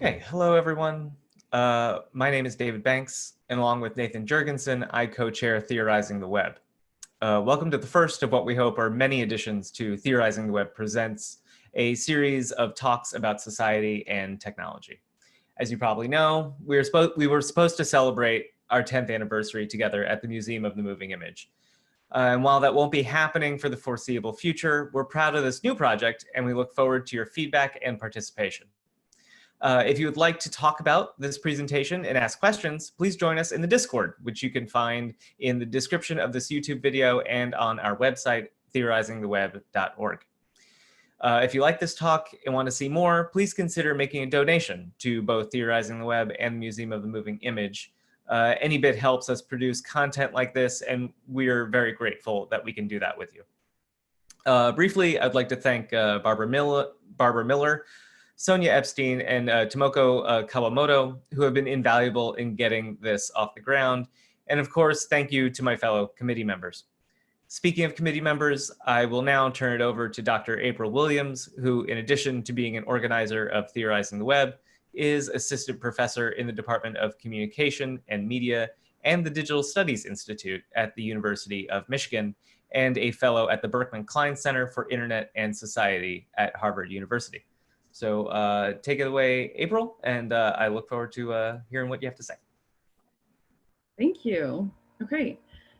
Okay, hello everyone. My name is David Banks, and along with Nathan Jurgensen, I co-chair Theorizing the Web. Welcome to the first of what we hope are many additions to Theorizing the Web Presents, a series of talks about society and technology. As you probably know, we were supposed to celebrate our 10th anniversary together at the Museum of the Moving Image. And while that won't be happening for the foreseeable future, we're proud of this new project, and we look forward to your feedback and participation. If you would like to talk about this presentation and ask questions, please join us in the Discord, which you can find in the description of this YouTube video and on our website, theorizingtheweb.org. If you like this talk and want to see more, please consider making a donation to both Theorizing the Web and the Museum of the Moving Image. Any bit helps us produce content like this, and we're very grateful that we can do that with you. Briefly, I'd like to thank Barbara Miller, Sonia Epstein, and Tomoko Kawamoto, who have been invaluable in getting this off the ground. And of course, thank you to my fellow committee members. Speaking of committee members, I will now turn it over to Dr. Apryl Williams, who, in addition to being an organizer of Theorizing the Web, is assistant professor in the Department of Communication and Media and the Digital Studies Institute at the University of Michigan, and a fellow at the Berkman Klein Center for Internet and Society at Harvard University. So take it away, Apryl, and I look forward to hearing what you have to say. Thank you. Okay,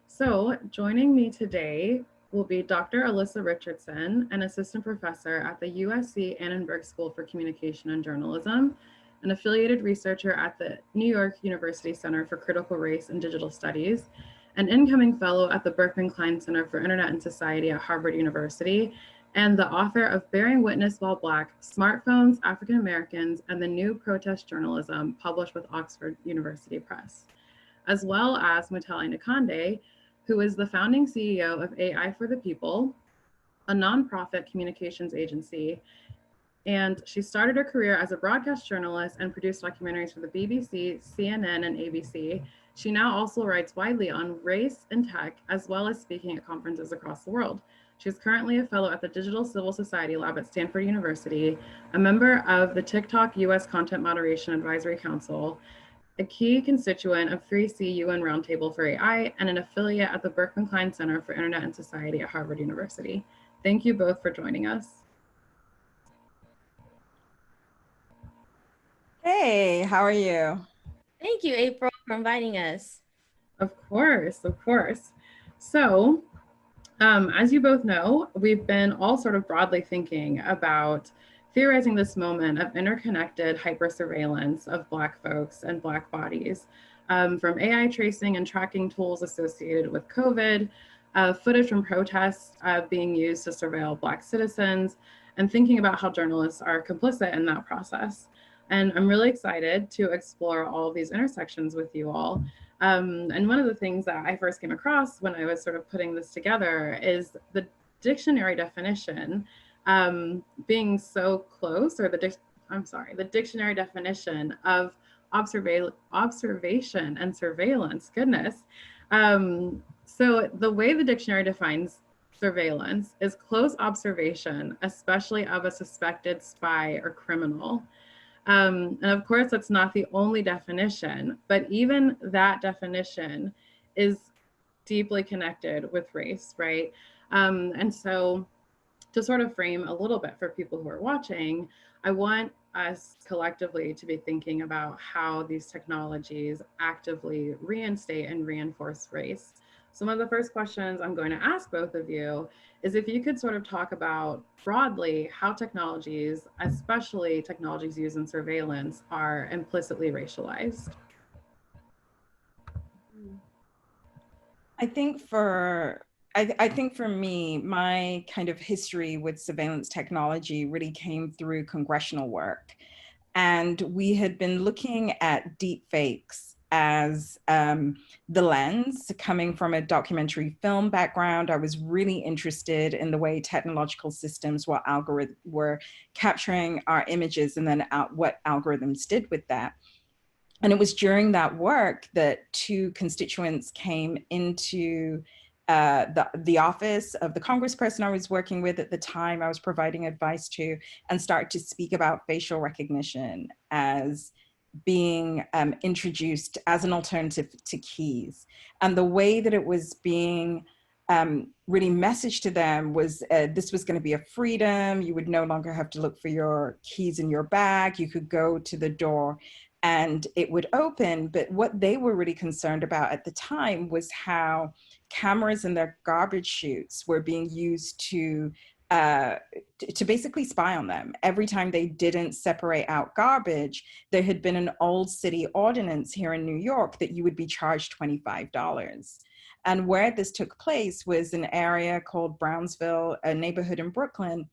so joining me today will be Dr. Allissa Richardson, an assistant professor at the USC Annenberg School for Communication and Journalism, an affiliated researcher at the New York University Center for Critical Race and Digital Studies, an incoming fellow at the Berkman Klein Center for Internet and Society at Harvard University, and the author of Bearing Witness While Black, Smartphones, African Americans, and the New Protest Journalism, published with Oxford University Press, as well as Mutale Nkonde, who is the founding CEO of AI for the People, a nonprofit communications agency. And she started her career as a broadcast journalist and produced documentaries for the BBC, CNN, and ABC. She now also writes widely on race and tech, as well as speaking at conferences across the world. She is currently a fellow at the Digital Civil Society Lab at Stanford University, a member of the TikTok US Content Moderation Advisory Council, a key constituent of 3C UN Roundtable for AI, and an affiliate at the Berkman Klein Center for Internet and Society at Harvard University. Thank you both for joining us. Hey, how are you? Thank you, Apryl, for inviting us. Of course, of course. So, as you both know, we've been all sort of broadly thinking about theorizing this moment of interconnected hypersurveillance of Black folks and Black bodies, from AI tracing and tracking tools associated with COVID, footage from protests being used to surveil Black citizens, and thinking about how journalists are complicit in that process. And I'm really excited to explore all of these intersections with you all. And one of the things that I first came across when I was sort of putting this together is the dictionary definition being so close, or the dictionary definition of observation and surveillance, goodness. So the way the dictionary defines surveillance is close observation, especially of a suspected spy or criminal. And of course, that's not the only definition, but even that definition is deeply connected with race, right? And so to sort of frame a little bit for people who are watching, I want us collectively to be thinking about how these technologies actively reinstate and reinforce race. So one of the first questions I'm going to ask both of you is if you could sort of talk about broadly how technologies, especially technologies used in surveillance, are implicitly racialized. I think for me, my kind of history with surveillance technology really came through congressional work. And we had been looking at deep fakes as the lens. Coming from a documentary film background, I was really interested in the way technological systems were capturing our images and then what algorithms did with that. And it was during that work that two constituents came into the office of the congressperson I was working with at the time, I was providing advice to, and start to speak about facial recognition as being introduced as an alternative to keys. And the way that it was being really messaged to them was this was going to be a freedom. You would no longer have to look for your keys in your bag. You could go to the door and it would open. But what they were really concerned about at the time was how cameras in their garbage chutes were being used to basically spy on them. Every time they didn't separate out garbage, there had been an old city ordinance here in New York that you would be charged $25. And where this took place was an area called Brownsville, a neighborhood in Brooklyn,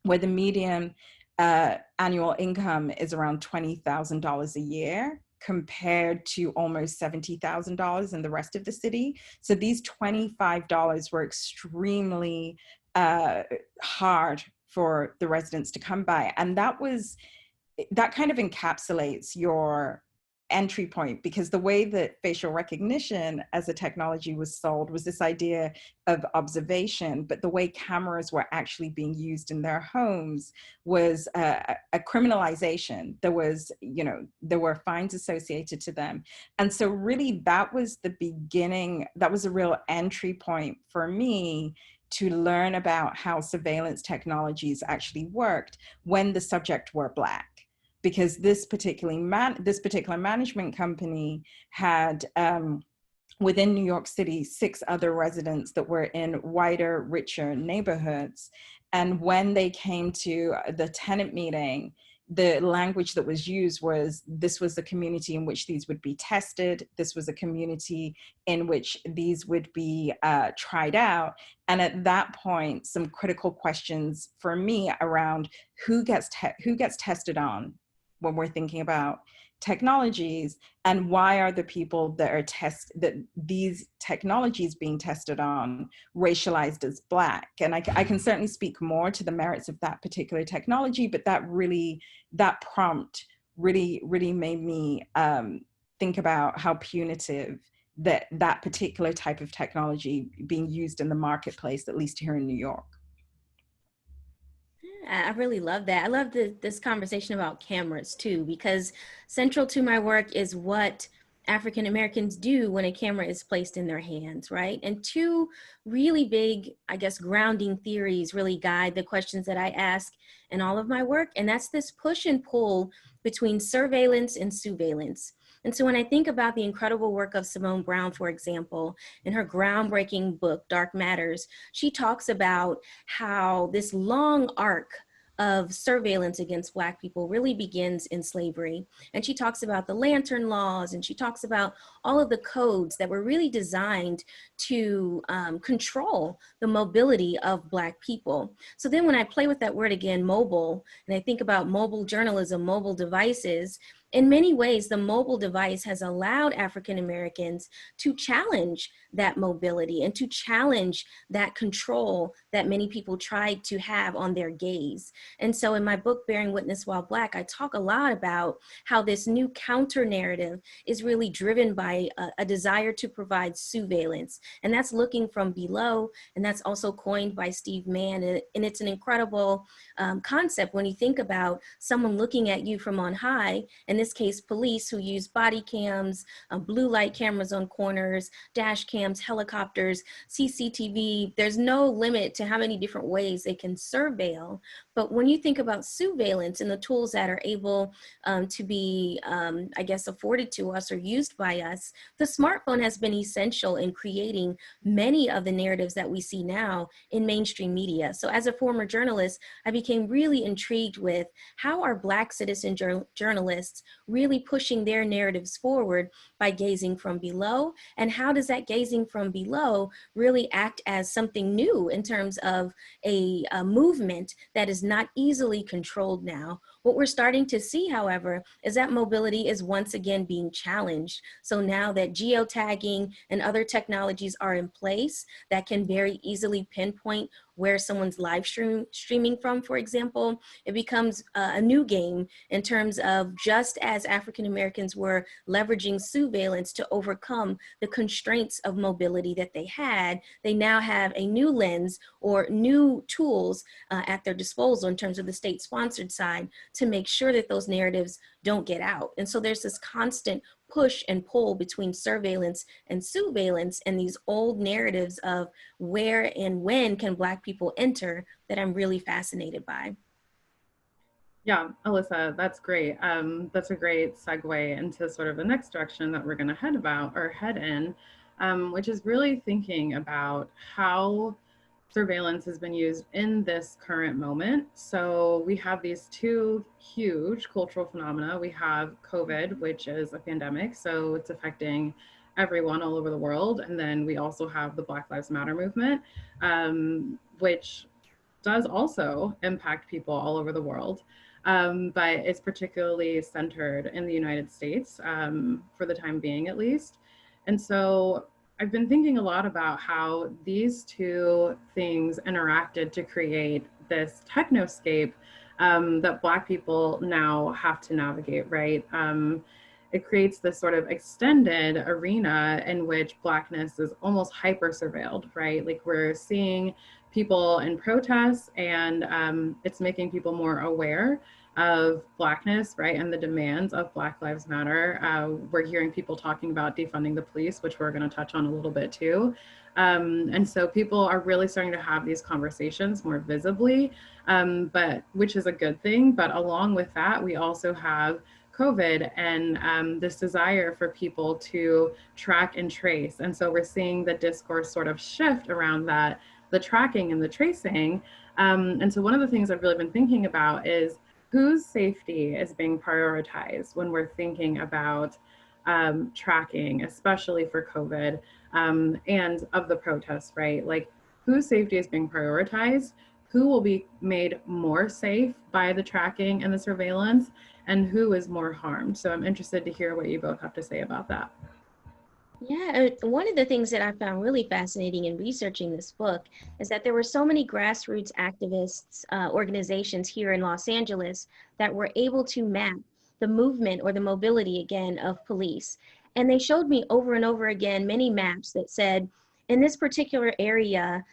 where the median annual income is around $20,000 a year, compared to almost $70,000 in the rest of the city. So these $25 were extremely hard for the residents to come by. And that kind of encapsulates your entry point, because the way that facial recognition as a technology was sold was this idea of observation, but the way cameras were actually being used in their homes was a criminalization. There were fines associated to them. And so really that was the beginning, that was a real entry point for me to learn about how surveillance technologies actually worked when the subject were Black. Because this particular management company had within New York City 6 other residents that were in whiter, richer neighborhoods. And when they came to the tenant meeting, the language that was used was, this was the community in which these would be tested. This was a community in which these would be tried out. And at that point, some critical questions for me around who gets tested on when we're thinking about technologies, and why are the people that these technologies being tested on racialized as Black? And I can certainly speak more to the merits of that particular technology, but that prompt really made me think about how punitive that particular type of technology being used in the marketplace, at least here in New York. I really love that. I love this conversation about cameras too, because central to my work is what African Americans do when a camera is placed in their hands, right? And 2 really big, I guess, grounding theories really guide the questions that I ask in all of my work. And that's this push and pull between surveillance and surveillance. And so when I think about the incredible work of Simone Brown, for example, in her groundbreaking book, Dark Matters, she talks about how this long arc of surveillance against Black people really begins in slavery. And she talks about the lantern laws, and she talks about all of the codes that were really designed to control the mobility of Black people. So then when I play with that word again, mobile, and I think about mobile journalism, mobile devices, in many ways, the mobile device has allowed African Americans to challenge that mobility and to challenge that control that many people tried to have on their gaze. And so in my book, Bearing Witness While Black, I talk a lot about how this new counter narrative is really driven by a desire to provide surveillance. And that's looking from below. And that's also coined by Steve Mann. And it's an incredible concept when you think about someone looking at you from on high, in this case, police who use body cams, blue light cameras on corners, dash cams, helicopters, CCTV. There's no limit to how many different ways they can surveil. But when you think about surveillance and the tools that are able to be, I guess, afforded to us or used by us, the smartphone has been essential in creating many of the narratives that we see now in mainstream media. So as a former journalist, I became really intrigued with how are Black citizen journalists really pushing their narratives forward by gazing from below, and how does that gazing from below really act as something new in terms of a movement that is not easily controlled now, What we're starting to see, however, is that mobility is once again being challenged. So now that geotagging and other technologies are in place that can very easily pinpoint where someone's streaming from, for example, it becomes a new game in terms of just as African Americans were leveraging surveillance to overcome the constraints of mobility that they had, they now have a new lens or new tools at their disposal in terms of the state-sponsored side to make sure that those narratives don't get out. And so there's this constant push and pull between surveillance and surveillance and these old narratives of where and when can Black people enter that I'm really fascinated by. Yeah, Allissa, that's great. That's a great segue into sort of the next direction that we're going to head in, which is really thinking about how surveillance has been used in this current moment. So we have these two huge cultural phenomena. We have COVID, which is a pandemic, so it's affecting everyone all over the world. And then we also have the Black Lives Matter movement, which does also impact people all over the world. But it's particularly centered in the United States for the time being, at least. And so I've been thinking a lot about how these two things interacted to create this technoscape that Black people now have to navigate, right? It creates this sort of extended arena in which Blackness is almost hyper surveilled, right? Like we're seeing people in protests and it's making people more aware of Blackness, right, and the demands of Black Lives Matter. We're hearing people talking about defunding the police, which we're going to touch on a little bit too. And so people are really starting to have these conversations more visibly, but which is a good thing. But along with that, we also have COVID and this desire for people to track and trace. And so we're seeing the discourse sort of shift around that, the tracking and the tracing. And so one of the things I've really been thinking about is whose safety is being prioritized when we're thinking about tracking, especially for COVID and of the protests, right? Like whose safety is being prioritized, who will be made more safe by the tracking and the surveillance, and who is more harmed. So I'm interested to hear what you both have to say about that. Yeah, one of the things that I found really fascinating in researching this book is that there were so many grassroots activists, organizations here in Los Angeles that were able to map the movement or the mobility again of police. And they showed me over and over again many maps that said, in this particular area,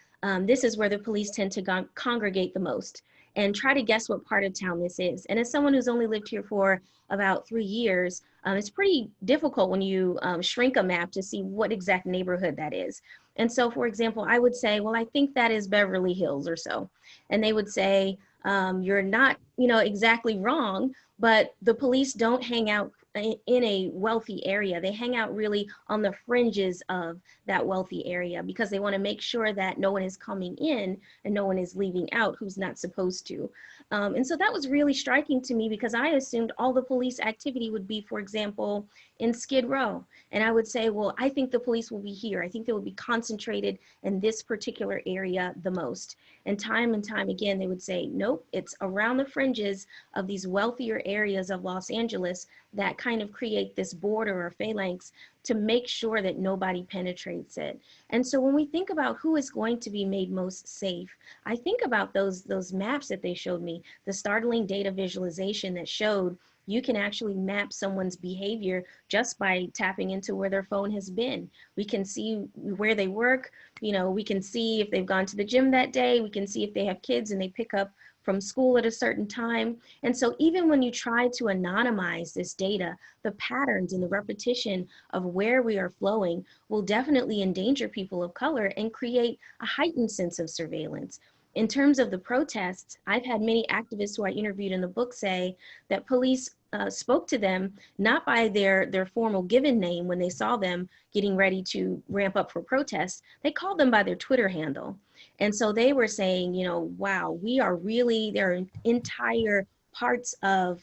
this is where the police tend to congregate the most. And try to guess what part of town this is. And as someone who's only lived here for about 3 years, it's pretty difficult when you shrink a map to see what exact neighborhood that is. And so, for example, I would say, well, I think that is Beverly Hills or so. And they would say, you're not, exactly wrong, but the police don't hang out in a wealthy area. They hang out really on the fringes of that wealthy area because they want to make sure that no one is coming in and no one is leaving out who's not supposed to. And so that was really striking to me because I assumed all the police activity would be, for example, in Skid Row. And I would say, well, I think the police will be here. I think they will be concentrated in this particular area the most. And time again, they would say, nope, it's around the fringes of these wealthier areas of Los Angeles that kind of create this border or phalanx to make sure that nobody penetrates it. And so when we think about who is going to be made most safe, I think about those maps that they showed me, the startling data visualization that showed you can actually map someone's behavior just by tapping into where their phone has been. We can see where they work, we can see if they've gone to the gym that day, we can see if they have kids and they pick up from school at a certain time. And so even when you try to anonymize this data, the patterns and the repetition of where we are flowing will definitely endanger people of color and create a heightened sense of surveillance. In terms of the protests, I've had many activists who I interviewed in the book say that police spoke to them not by their formal given name when they saw them getting ready to ramp up for protests. They called them by their Twitter handle. And so they were saying, wow, there are entire parts of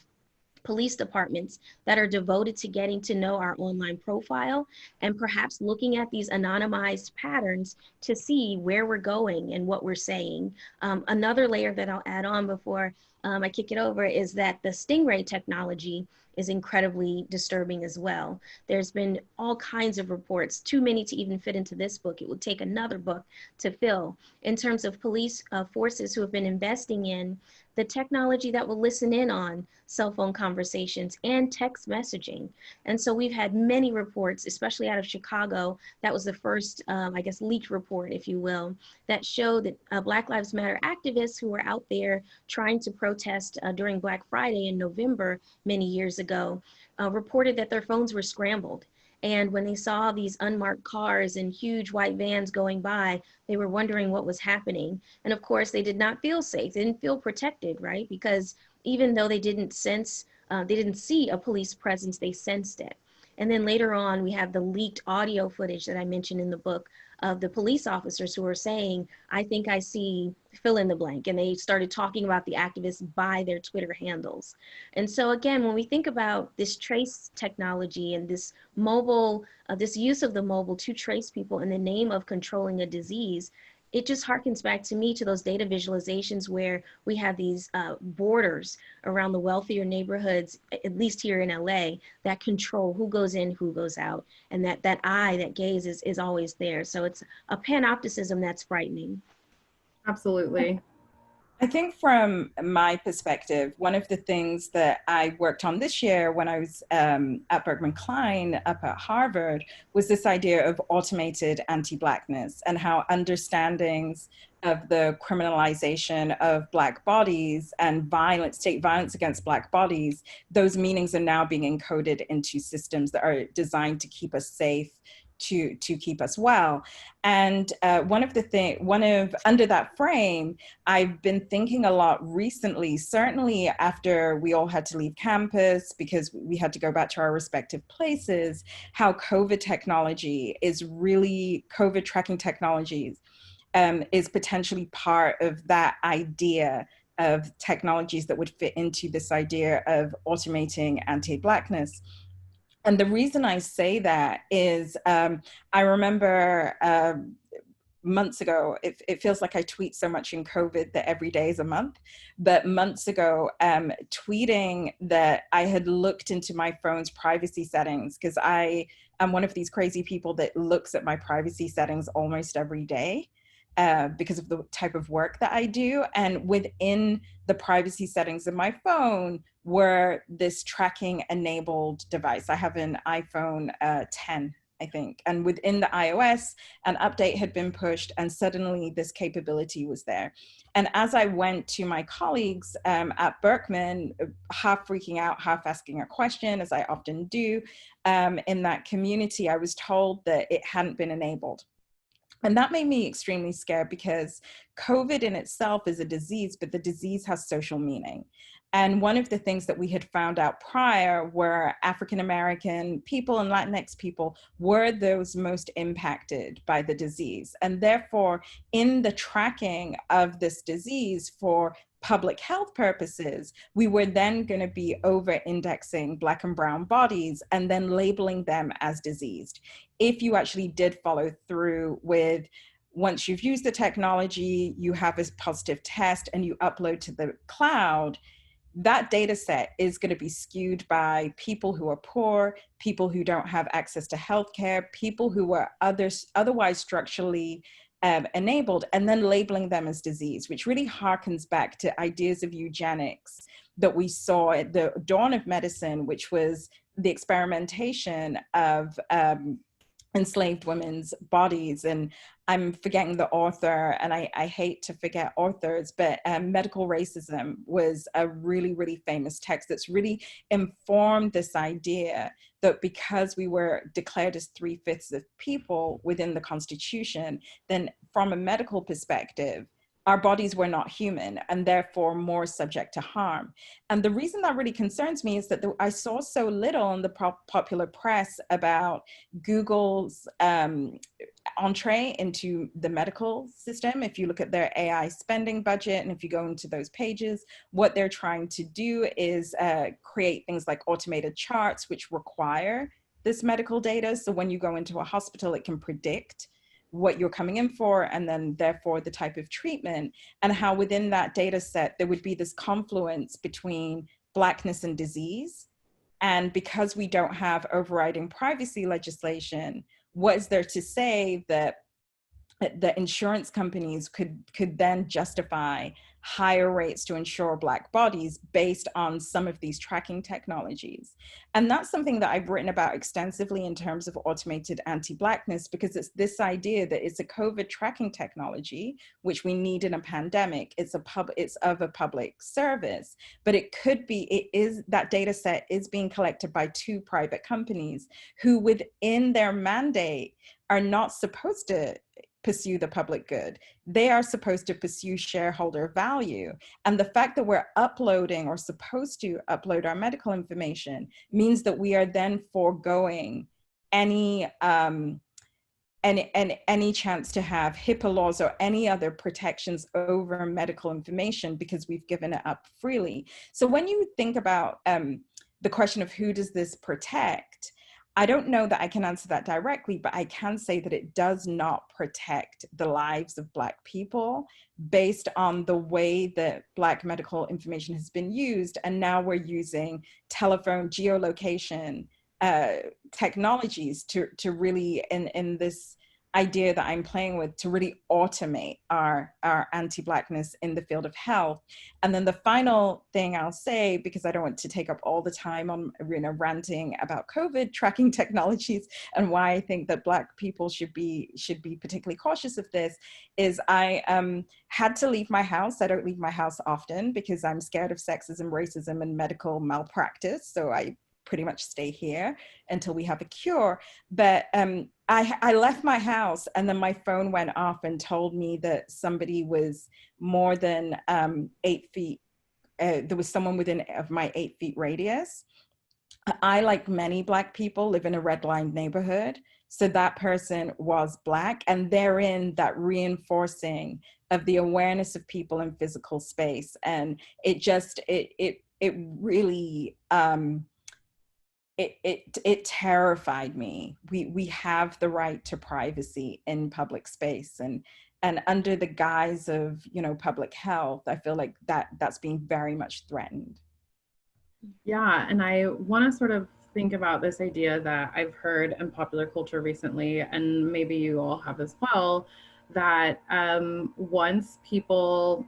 police departments that are devoted to getting to know our online profile and perhaps looking at these anonymized patterns to see where we're going and what we're saying. Another layer that I'll add on before I kick it over, is that the Stingray technology is incredibly disturbing as well. There's been all kinds of reports, too many to even fit into this book. It would take another book to fill, in terms of police forces who have been investing in the technology that will listen in on cell phone conversations and text messaging. And so we've had many reports, especially out of Chicago. That was the first, I guess, leaked report, if you will, that showed that Black Lives Matter activists who were out there trying to protest during Black Friday in November many years ago reported that their phones were scrambled. And when they saw these unmarked cars and huge white vans going by, they were wondering what was happening. And of course, they did not feel safe. They didn't feel protected, right? Because even though they didn't see a police presence, they sensed it. And then later on, we have the leaked audio footage that I mentioned in the book of the police officers who were saying, I think I see fill in the blank. And they started talking about the activists by their Twitter handles. And so again, when we think about this trace technology and this mobile, this use of the mobile to trace people in the name of controlling a disease, it just harkens back to me to those data visualizations where we have these borders around the wealthier neighborhoods, at least here in LA, that control who goes in, who goes out. And that eye, that gaze is always there. So it's a panopticism that's frightening. Absolutely. I think from my perspective, one of the things that I worked on this year when I was at Berkman Klein up at Harvard was this idea of automated anti-Blackness and how understandings of the criminalization of Black bodies and violence, state violence against Black bodies, those meanings are now being encoded into systems that are designed to keep us safe, to keep us well. And under that frame, I've been thinking a lot recently, certainly after we all had to leave campus because we had to go back to our respective places, how COVID tracking technologies is potentially part of that idea of technologies that would fit into this idea of automating anti-Blackness. And the reason I say that is I remember months ago, it feels like I tweet so much in COVID that every day is a month, but months ago, tweeting that I had looked into my phone's privacy settings, because I am one of these crazy people that looks at my privacy settings almost every day. Because of the type of work that I do. And within the privacy settings of my phone were this tracking enabled device. I have an iPhone 10, I think. And within the iOS, an update had been pushed and suddenly this capability was there. And as I went to my colleagues at Berkman, half freaking out, half asking a question, as I often do in that community, I was told that it hadn't been enabled. And that made me extremely scared because COVID in itself is a disease, but the disease has social meaning. And one of the things that we had found out prior were African-American people and Latinx people were those most impacted by the disease. And therefore, in the tracking of this disease for public health purposes, we were then going to be over-indexing Black and brown bodies and then labeling them as diseased. If you actually did follow through with, once you've used the technology, you have a positive test and you upload to the cloud, that data set is going to be skewed by people who are poor, people who don't have access to healthcare, people who are otherwise structurally enabled, and then labeling them as disease, which really harkens back to ideas of eugenics that we saw at the dawn of medicine, which was the experimentation of enslaved women's bodies. And I'm forgetting the author, and I hate to forget authors, but Medical Racism was a really, really famous text that's really informed this idea that because we were declared as 3/5 of people within the Constitution, then from a medical perspective, our bodies were not human and therefore more subject to harm. And the reason that really concerns me is that I saw so little in the popular press about Google's entree into the medical system. If you look at their AI spending budget, and if you go into those pages, what they're trying to do is create things like automated charts, which require this medical data. So when you go into a hospital, it can predict what you're coming in for, and then therefore the type of treatment, and how within that data set, there would be this confluence between Blackness and disease. And because we don't have overriding privacy legislation, what is there to say that the insurance companies could then justify higher rates to insure Black bodies based on some of these tracking technologies? And that's something that I've written about extensively in terms of automated anti-Blackness, because it's this idea that it's a COVID tracking technology, which we need in a pandemic. It's of a public service, but that data set is being collected by 2 private companies who within their mandate are not supposed to pursue the public good. They are supposed to pursue shareholder value. And the fact that we're uploading or supposed to upload our medical information means that we are then foregoing any chance to have HIPAA laws or any other protections over medical information because we've given it up freely. So when you think about the question of who does this protect, I don't know that I can answer that directly, but I can say that it does not protect the lives of Black people based on the way that Black medical information has been used. And now we're using telephone geolocation technologies to really, in this idea that I'm playing with, to really automate our anti-Blackness in the field of health. And then the final thing I'll say, because I don't want to take up all the time on ranting about COVID tracking technologies and why I think that Black people should be particularly cautious of this, is I had to leave my house. I don't leave my house often because I'm scared of sexism, racism, and medical malpractice. So I pretty much stay here until we have a cure. But I left my house and then my phone went off and told me that somebody was more than 8 feet. There was someone within of my 8 feet radius. I, like many Black people, live in a redlined neighborhood. So that person was Black, and therein that reinforcing of the awareness of people in physical space. And it really, it terrified me. We have the right to privacy in public space, and under the guise of, public health, I feel like that's being very much threatened. Yeah, and I want to sort of think about this idea that I've heard in popular culture recently, and maybe you all have as well, that once people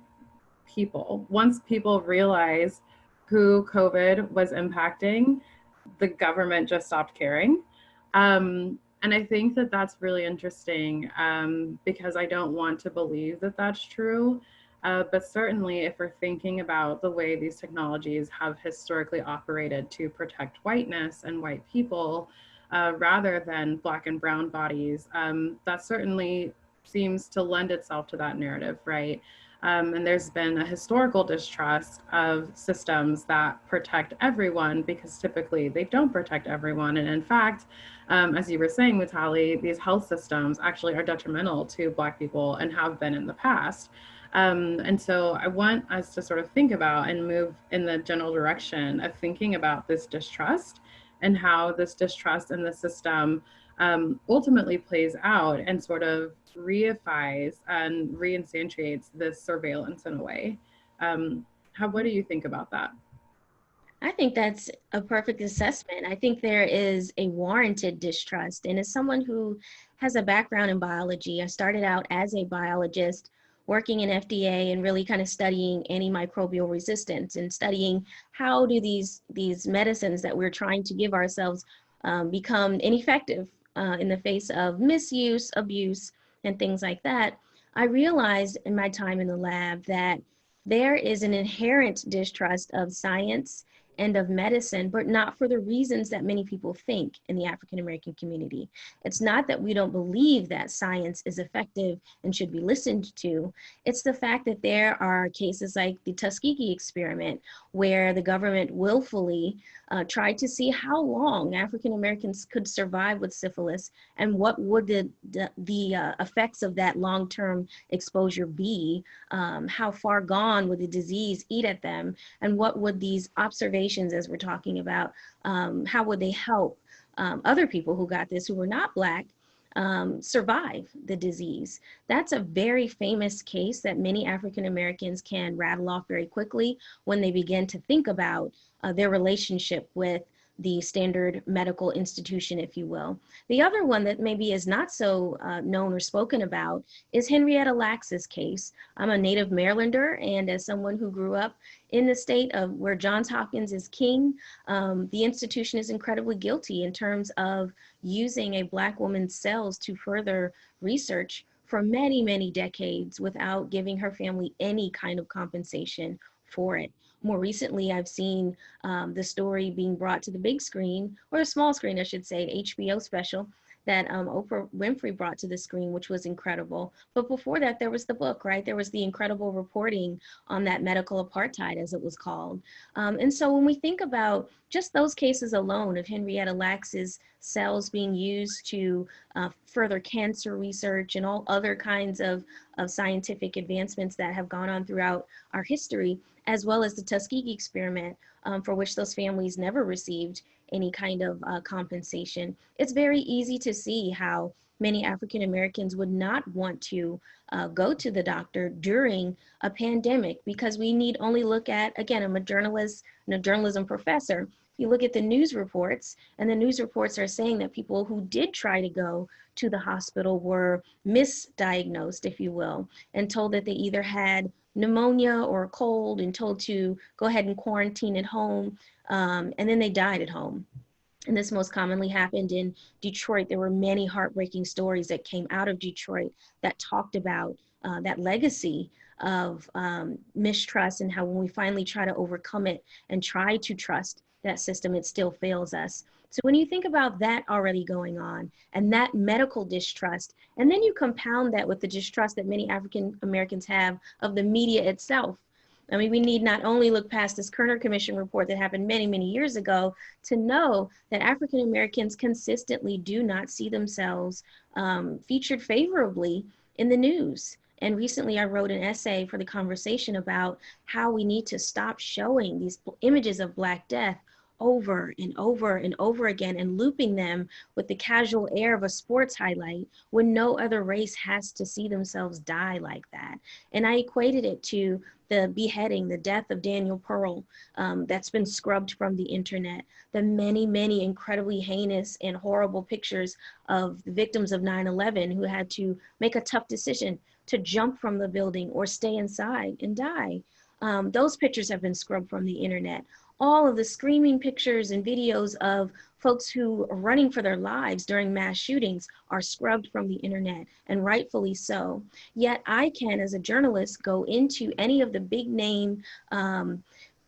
realize who COVID was impacting, the government just stopped caring. And I think that that's really interesting because I don't want to believe that that's true. But certainly if we're thinking about the way these technologies have historically operated to protect whiteness and white people rather than Black and brown bodies, that certainly seems to lend itself to that narrative, right? And there's been a historical distrust of systems that protect everyone because typically they don't protect everyone. And in fact, as you were saying, Mutale, these health systems actually are detrimental to Black people and have been in the past. And so I want us to sort of think about and move in the general direction of thinking about this distrust and how this distrust in the system ultimately plays out and sort of reifies and reinstantiates this surveillance in a way. What do you think about that? I think that's a perfect assessment. I think there is a warranted distrust. And as someone who has a background in biology, I started out as a biologist working in FDA and really kind of studying antimicrobial resistance and studying how do these medicines that we're trying to give ourselves become ineffective in the face of misuse, abuse, and things like that. I realized in my time in the lab that there is an inherent distrust of science and of medicine, but not for the reasons that many people think in the African American community. It's not that we don't believe that science is effective and should be listened to. It's the fact that there are cases like the Tuskegee experiment, where the government willfully tried to see how long African Americans could survive with syphilis and what would the effects of that long-term exposure be, how far gone would the disease eat at them, and what would these observations, as we're talking about, how would they help other people who got this who were not Black, survive the disease. That's a very famous case that many African Americans can rattle off very quickly when they begin to think about their relationship with the standard medical institution, if you will. The other one that maybe is not so known or spoken about is Henrietta Lacks's case. I'm a native Marylander, and as someone who grew up in the state of where Johns Hopkins is king, the institution is incredibly guilty in terms of using a Black woman's cells to further research for many, many decades without giving her family any kind of compensation for it. More recently, I've seen the story being brought to the big screen, or the small screen, I should say, HBO special that Oprah Winfrey brought to the screen, which was incredible. But before that, there was the book, right? There was the incredible reporting on that medical apartheid, as it was called. And so when we think about just those cases alone of Henrietta Lacks's cells being used to further cancer research and all other kinds of scientific advancements that have gone on throughout our history, as well as the Tuskegee experiment, for which those families never received any kind of compensation. It's very easy to see how many African Americans would not want to go to the doctor during a pandemic, because we need only look at, again, I'm a journalist and a journalism professor. You look at the news reports, and the news reports are saying that people who did try to go to the hospital were misdiagnosed, if you will, and told that they either had pneumonia or a cold and told to go ahead and quarantine at home, and then they died at home. And this most commonly happened in Detroit. There were many heartbreaking stories that came out of Detroit that talked about that legacy of mistrust, and how when we finally try to overcome it and try to trust that system, it still fails us. So when you think about that already going on, and that medical distrust, and then you compound that with the distrust that many African Americans have of the media itself. I mean, we need not only look past this Kerner Commission report that happened many, many years ago to know that African Americans consistently do not see themselves featured favorably in the news. And recently I wrote an essay for the conversation about how we need to stop showing these images of Black death over and over and over again, and looping them with the casual air of a sports highlight when no other race has to see themselves die like that. And I equated it to the beheading, the death of Daniel Pearl, that's been scrubbed from the internet, the many, many incredibly heinous and horrible pictures of the victims of 9/11 who had to make a tough decision to jump from the building or stay inside and die. Those pictures have been scrubbed from the internet. All of the screaming pictures and videos of folks who are running for their lives during mass shootings are scrubbed from the internet, and rightfully so. Yet I can, as a journalist, go into any of the big name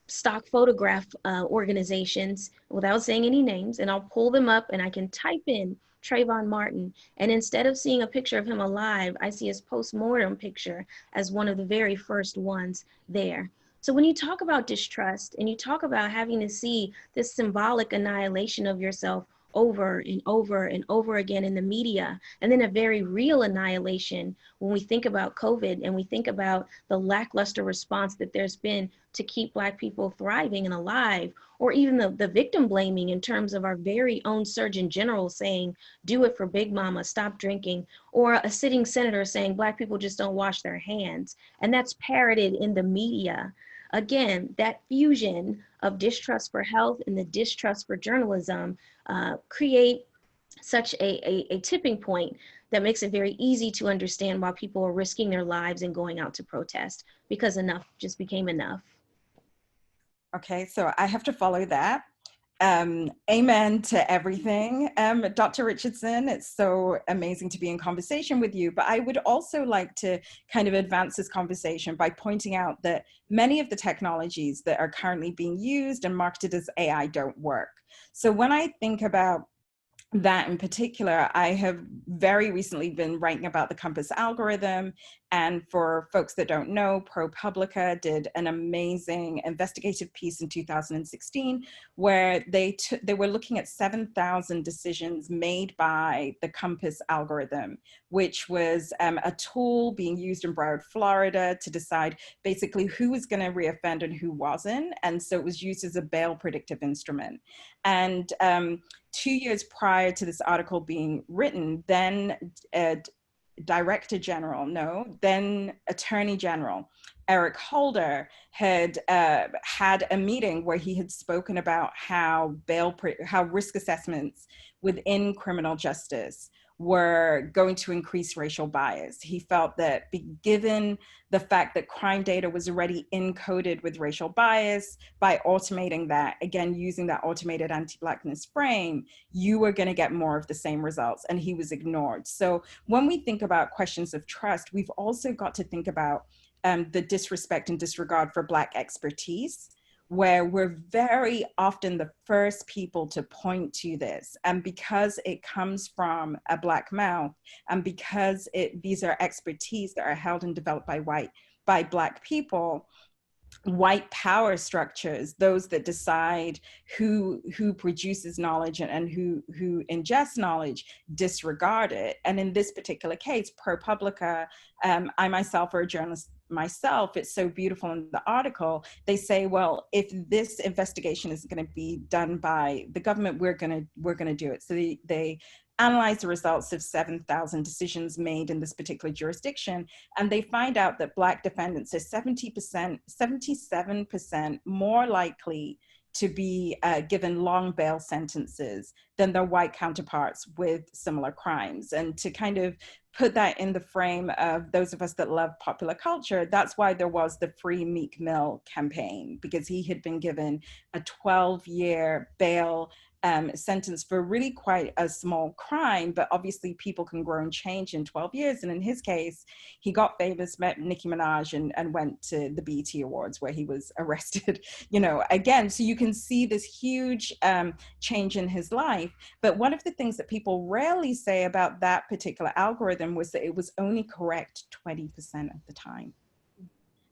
stock photograph organizations without saying any names, and I'll pull them up and I can type in Trayvon Martin, and instead of seeing a picture of him alive, I see his post-mortem picture as one of the very first ones there. So when you talk about distrust and you talk about having to see this symbolic annihilation of yourself over and over and over again in the media, and then a very real annihilation when we think about COVID and we think about the lackluster response that there's been to keep Black people thriving and alive, or even the victim blaming in terms of our very own Surgeon General saying, do it for Big Mama, stop drinking, or a sitting senator saying Black people just don't wash their hands. And that's parroted in the media. Again, that fusion of distrust for health and the distrust for journalism create such a tipping point that makes it very easy to understand why people are risking their lives and going out to protest, because enough just became enough. Okay, so I have to follow that. Amen to everything. Dr. Richardson, it's so amazing to be in conversation with you, but I would also like to kind of advance this conversation by pointing out that many of the technologies that are currently being used and marketed as AI don't work. So when I think about that in particular, I have very recently been writing about the Compass algorithm And for folks that don't know, ProPublica did an amazing investigative piece in 2016 where they were looking at 7,000 decisions made by the Compass algorithm, which was a tool being used in Broward, Florida to decide basically who was going to reoffend and who wasn't. And so it was used as a bail predictive instrument. And 2 years prior to this article being written, then then Attorney General Eric Holder had had a meeting where he had spoken about how risk assessments within criminal justice were going to increase racial bias. He felt that given the fact that crime data was already encoded with racial bias, by automating that, again, using that automated anti-Blackness frame, you were going to get more of the same results, and he was ignored. So when we think about questions of trust, we've also got to think about the disrespect and disregard for Black expertise, where we're very often the first people to point to this. And because it comes from a Black mouth, and because these are expertise that are held and developed by Black people, white power structures, those that decide who produces knowledge and who ingests knowledge, disregard it. And in this particular case, ProPublica, I myself are a journalist myself, it's so beautiful in the article. They say, well, if this investigation is going to be done by the government, we're going to do it. So they analyze the results of 7,000 decisions made in this particular jurisdiction, and they find out that Black defendants are 77% more likely to be given long bail sentences than their white counterparts with similar crimes. And to kind of put that in the frame of those of us that love popular culture, that's why there was the Free Meek Mill campaign, because he had been given a 12-year bail sentence for really quite a small crime, but obviously people can grow and change in 12 years. And in his case, he got famous, met Nicki Minaj, and went to the BET Awards where he was arrested, again. So you can see this huge change in his life. But one of the things that people rarely say about that particular algorithm was that it was only correct 20% of the time.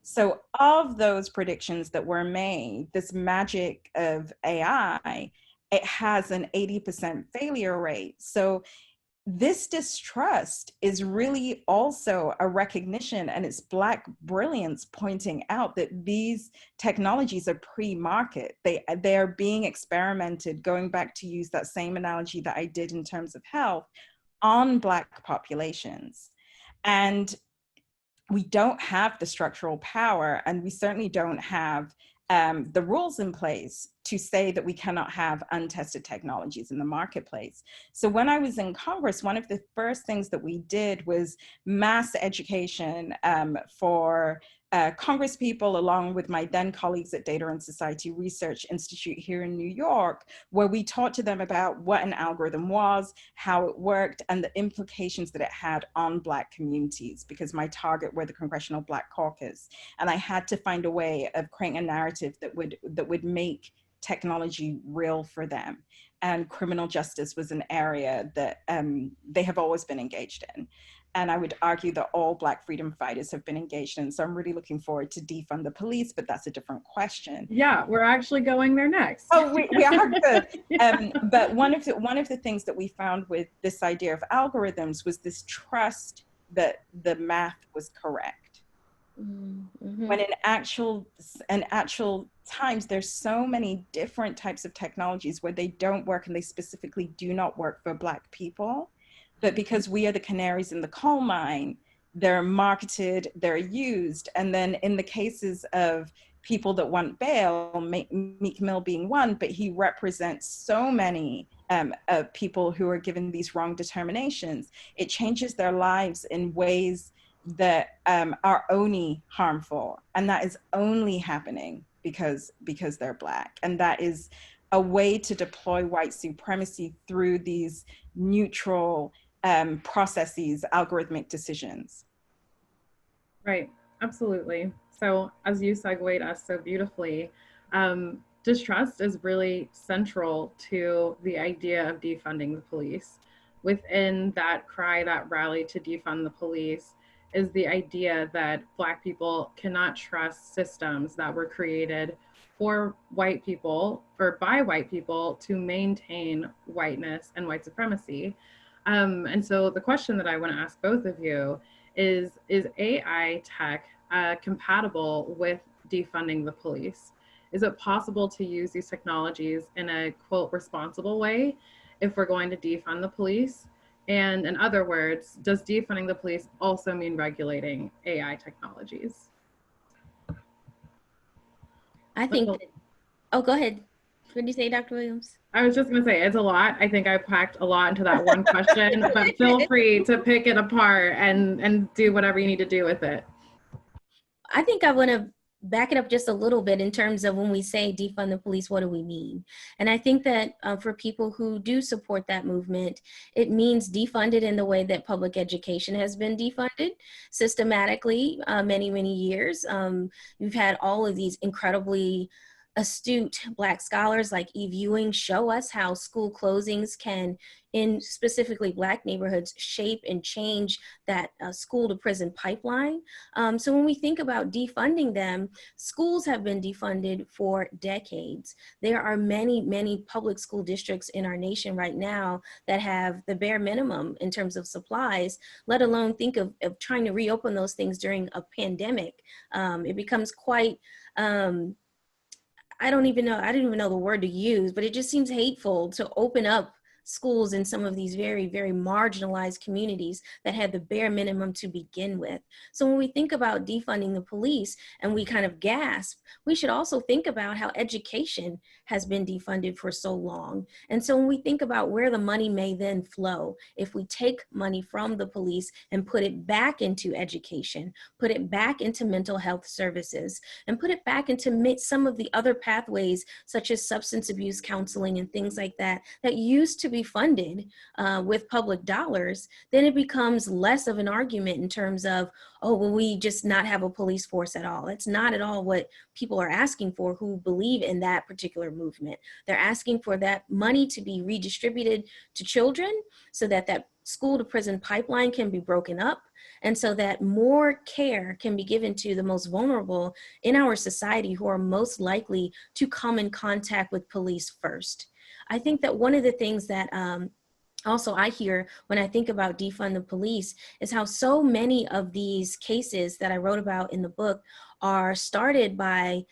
So of those predictions that were made, this magic of AI, it has an 80% failure rate. So this distrust is really also a recognition, and it's Black brilliance pointing out that these technologies are pre-market. They are being experimented, going back to use that same analogy that I did in terms of health, on Black populations. And we don't have the structural power, and we certainly don't have the rules in place to say that we cannot have untested technologies in the marketplace. So when I was in Congress, one of the first things that we did was mass education for Congress people, along with my then colleagues at Data and Society Research Institute here in New York, where we talked to them about what an algorithm was, how it worked, and the implications that it had on Black communities, because my target were the Congressional Black Caucus. And I had to find a way of creating a narrative that would make technology real for them. And criminal justice was an area that they have always been engaged in. And I would argue that all Black freedom fighters have been engaged in. So I'm really looking forward to defund the police, but that's a different question. Yeah, we're actually going there next. Oh, we are good. Yeah. But one of the things that we found with this idea of algorithms was this trust that the math was correct. Mm-hmm. When in actual times, there's so many different types of technologies where they don't work, and they specifically do not work for Black people. But because we are the canaries in the coal mine, they're marketed, they're used. And then in the cases of people that want bail, Meek Mill being one, but he represents so many people who are given these wrong determinations, it changes their lives in ways that are only harmful. And that is only happening because they're Black. And that is a way to deploy white supremacy through these neutral processes, algorithmic decisions. Right, absolutely. So as you segued us so beautifully, distrust is really central to the idea of defunding the police. Within that cry, that rally to defund the police, is the idea that Black people cannot trust systems that were created for white people or by white people to maintain whiteness and white supremacy. And so the question that I want to ask both of you is AI tech compatible with defunding the police? Is it possible to use these technologies in a quote responsible way if we're going to defund the police? And in other words, does defunding the police also mean regulating AI technologies? I think that, oh, go ahead. What did you say, Dr. Williams? I was just going to say, it's a lot. I think I packed a lot into that one question, but feel free to pick it apart and do whatever you need to do with it. I think I want to back it up just a little bit in terms of when we say defund the police, what do we mean? And I think that for people who do support that movement, it means defund it in the way that public education has been defunded systematically many, many years. We've had all of these incredibly astute Black scholars like Eve Ewing show us how school closings can, in specifically Black neighborhoods, shape and change that school to prison pipeline. So when we think about defunding them, schools have been defunded for decades. There are many, many public school districts in our nation right now that have the bare minimum in terms of supplies, let alone think of trying to reopen those things during a pandemic. It becomes quite, I don't even know the word to use, but it just seems hateful to open up schools in some of these very, very marginalized communities that had the bare minimum to begin with. So when we think about defunding the police and we kind of gasp, we should also think about how education has been defunded for so long. And so when we think about where the money may then flow, if we take money from the police and put it back into education, put it back into mental health services, and put it back into some of the other pathways, such as substance abuse counseling and things like that, that used to be funded with public dollars, then it becomes less of an argument in terms of, oh, well, we just not have a police force at all. It's not at all what people are asking for who believe in that particular movement. They're asking for that money to be redistributed to children so that that school to prison pipeline can be broken up, and so that more care can be given to the most vulnerable in our society who are most likely to come in contact with police first. I think that one of the things that also I hear when I think about defund the police is how so many of these cases that I wrote about in the book are started by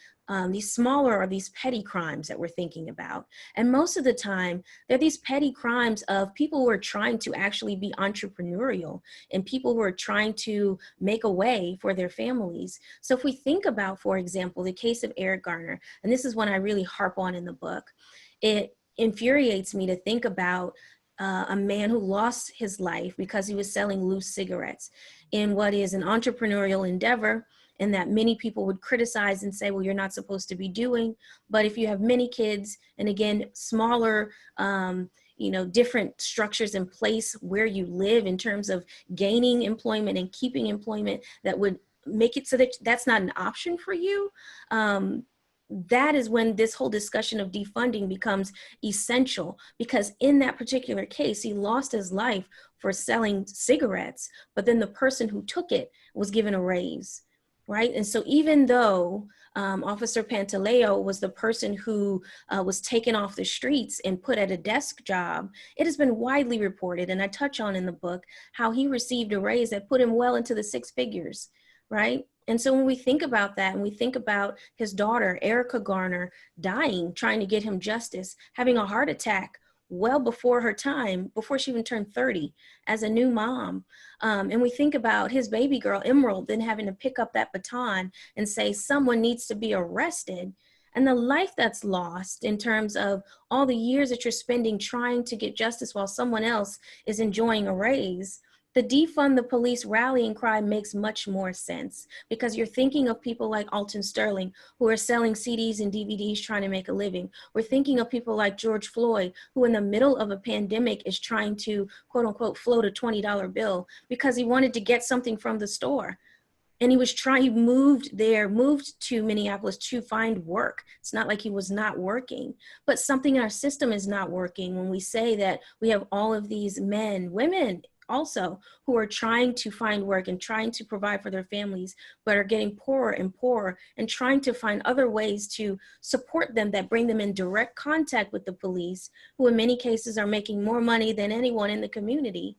these smaller or these petty crimes that we're thinking about. And most of the time, they're these petty crimes of people who are trying to actually be entrepreneurial and people who are trying to make a way for their families. So if we think about, for example, the case of Eric Garner, and this is one I really harp on in the book, it infuriates me to think about a man who lost his life because he was selling loose cigarettes in what is an entrepreneurial endeavor, and that many people would criticize and say, well, you're not supposed to be doing. But if you have many kids, and again, smaller, different structures in place where you live in terms of gaining employment and keeping employment that would make it so that that's not an option for you, that is when this whole discussion of defunding becomes essential, because in that particular case, he lost his life for selling cigarettes, but then the person who took it was given a raise, right? And so even though Officer Pantaleo was the person who was taken off the streets and put at a desk job, it has been widely reported, and I touch on in the book, how he received a raise that put him well into the six figures, right? And so when we think about that, and we think about his daughter, Erica Garner, dying, trying to get him justice, having a heart attack well before her time, before she even turned 30 as a new mom. And we think about his baby girl, Emerald, then having to pick up that baton and say, someone needs to be arrested. And the life that's lost in terms of all the years that you're spending trying to get justice while someone else is enjoying a raise. The defund the police rallying cry makes much more sense, because you're thinking of people like Alton Sterling who are selling CDs and DVDs trying to make a living. We're thinking of people like George Floyd, who in the middle of a pandemic is trying to, quote unquote, float a $20 bill because he wanted to get something from the store. And he moved to Minneapolis to find work. It's not like he was not working, but something in our system is not working when we say that we have all of these men, women, also, who are trying to find work and trying to provide for their families, but are getting poorer and poorer, and trying to find other ways to support them that bring them in direct contact with the police, who in many cases are making more money than anyone in the community.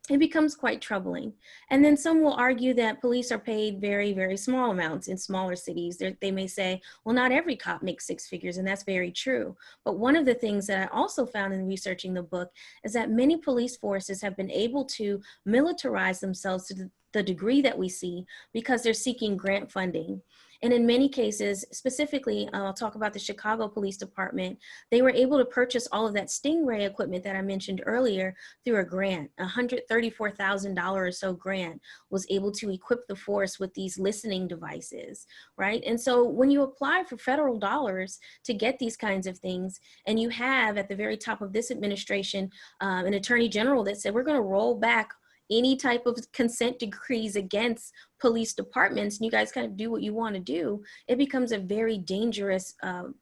It becomes quite troubling. And then some will argue that police are paid very, very small amounts in smaller cities. They may say, well, not every cop makes six figures, and that's very true. But one of the things that I also found in researching the book is that many police forces have been able to militarize themselves to the degree that we see because they're seeking grant funding. And in many cases, specifically, I'll talk about the Chicago Police Department, they were able to purchase all of that Stingray equipment that I mentioned earlier through a grant. $134,000 or so grant was able to equip the force with these listening devices, right? And so when you apply for federal dollars to get these kinds of things, and you have at the very top of this administration an attorney general that said, we're going to roll back any type of consent decrees against police departments, and you guys kind of do what you want to do, it becomes a very dangerous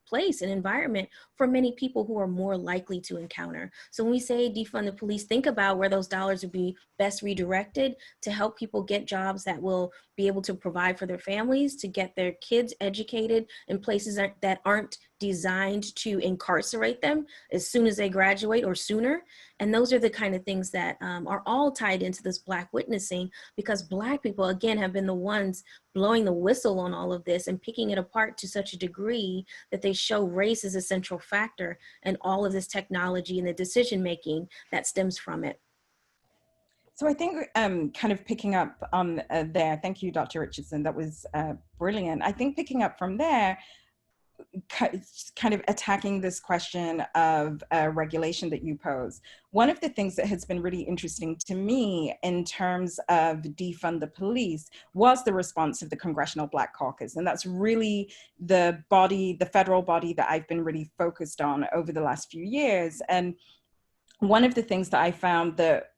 place and environment for many people who are more likely to encounter. So when we say defund the police, think about where those dollars would be best redirected to help people get jobs that will be able to provide for their families, to get their kids educated in places that aren't designed to incarcerate them as soon as they graduate or sooner. And those are the kind of things that are all tied into this Black witnessing, because Black people, again, have been the ones blowing the whistle on all of this and picking it apart to such a degree that they show race as a central factor in all of this technology and the decision making that stems from it. So I think kind of picking up on there, thank you, Dr. Richardson, that was brilliant. I think picking up from there, kind of attacking this question of regulation that you pose. One of the things that has been really interesting to me in terms of defund the police was the response of the Congressional Black Caucus. And that's really the body, the federal body that I've been really focused on over the last few years. And one of the things that I found that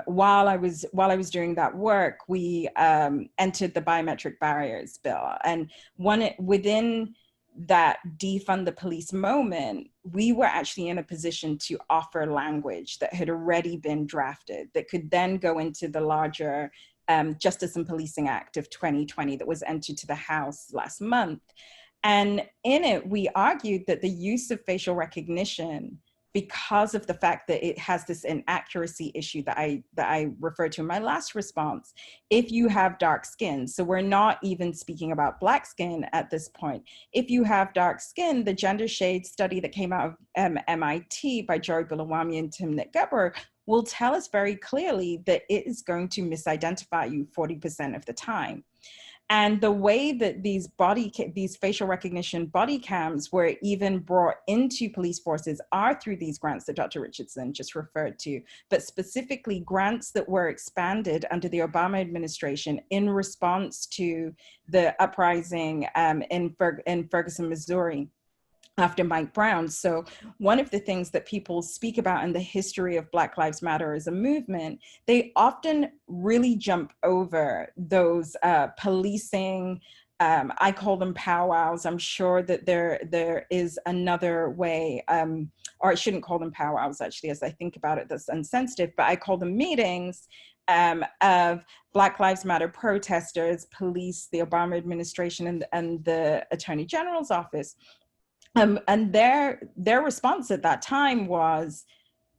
while I was doing that work, we entered the biometric barriers bill. And within that defund the police moment, we were actually in a position to offer language that had already been drafted that could then go into the larger Justice and Policing Act of 2020 that was entered to the House last month. And in it, we argued that the use of facial recognition, because of the fact that it has this inaccuracy issue that I referred to in my last response, if you have dark skin, so we're not even speaking about Black skin at this point. If you have dark skin, the gender shade study that came out of MIT by Joy Bulawami and Timnit Gebber will tell us very clearly that it is going to misidentify you 40% of the time. And the way that these facial recognition body cams were even brought into police forces are through these grants that Dr. Richardson just referred to, but specifically grants that were expanded under the Obama administration in response to the uprising in Ferguson, Missouri, after Mike Brown. So one of the things that people speak about in the history of Black Lives Matter as a movement, they often really jump over those policing, I call them powwows. I'm sure that there is another way, or I shouldn't call them powwows, actually, as I think about it, that's insensitive, but I call them meetings of Black Lives Matter protesters, police, the Obama administration, and the Attorney General's office. And their response at that time was,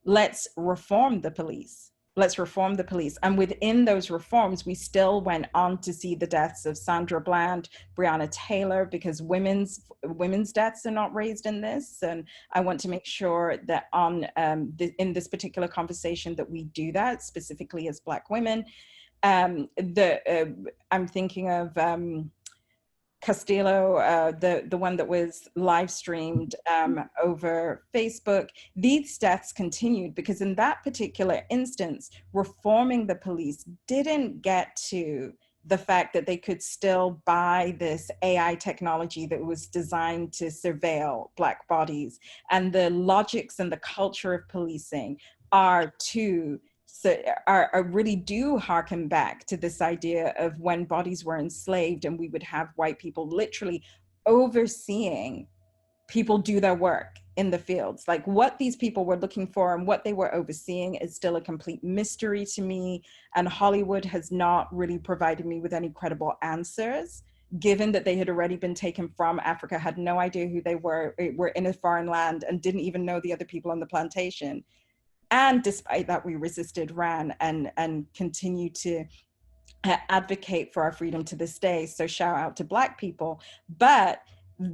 let's reform the police. Let's reform the police. And within those reforms, we still went on to see the deaths of Sandra Bland, Breonna Taylor, because women's deaths are not raised in this. And I want to make sure that in this particular conversation that we do that, specifically as Black women. I'm thinking of Castillo, the one that was live streamed over Facebook. These deaths continued because in that particular instance, reforming the police didn't get to the fact that they could still buy this AI technology that was designed to surveil Black bodies. And the logics and the culture of policing are really do harken back to this idea of when bodies were enslaved and we would have white people literally overseeing people do their work in the fields. Like what these people were looking for and what they were overseeing is still a complete mystery to me. And Hollywood has not really provided me with any credible answers, given that they had already been taken from Africa, had no idea who they were in a foreign land, and didn't even know the other people on the plantation. And despite that, we resisted, ran, and continue to advocate for our freedom to this day. So shout out to Black people. But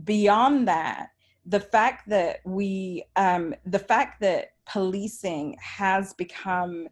beyond that, the fact that policing has become